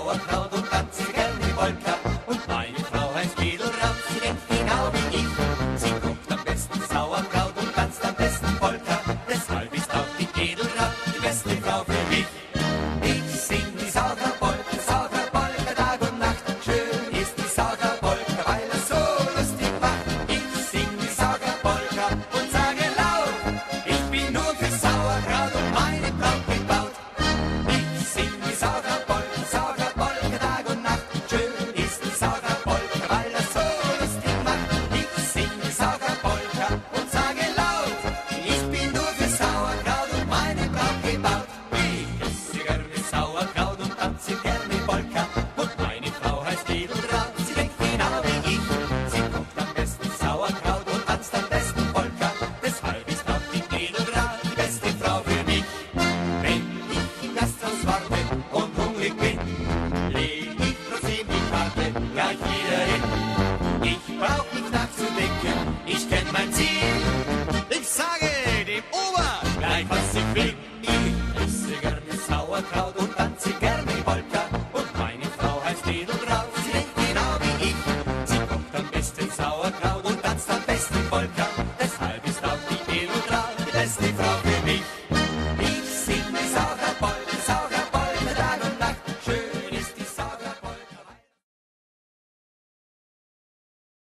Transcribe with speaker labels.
Speaker 1: Sauerkraut und tanzt gerne Polka. Und meine Frau heißt Edeltraud, sie denkt genau wie ich. Sie kocht am besten Sauerkraut und tanzt am besten Polka. Deshalb ist auch die Edeltraud die beste Frau für mich. Ich sing die Sauerkraut-Polka, Sauerkraut-Polka Tag und Nacht. Schön ist die Sauerkraut-Polka, weil es so lustig macht. Ich sing die Sauerkraut-Polka und sage laut, ich bin nur für Sauerkraut und meine Braut gebaut. Ich sing die Sauerkraut-Polka, Sauerkraut-Polka Tag und Nacht. Schön ist die Sauerkraut-Polka, weil es so lustig macht. Ich sing die Sauerkraut-Polka und sage laut, ich bin nur für Sauerkraut und meine Braut gebaut. Ich esse gerne Sauerkraut und tanze gerne Polka. Und meine Frau heißt Edeltraud, sie denkt genau wie ich. Sie kocht am besten Sauerkraut und tanzt am besten Polka. Deshalb ist auch die Edeltraud die beste Frau für mich. Wenn ich im Gasthaus warte und hungrig bin, leg ich trotzdem die Karte gleich wieder hin. Ich brauch nicht nachzudenken, ich kenn mein Ziel. Ich sage dem Ober gleich, was ich will. Ich esse gerne Sauerkraut und tanze gerne Polka. Und meine Frau heißt Edeltraud, sie denkt genau wie ich. Sie kocht am besten Sauerkraut und tanzt am besten Polka. Deshalb ist auch die Edeltraud die beste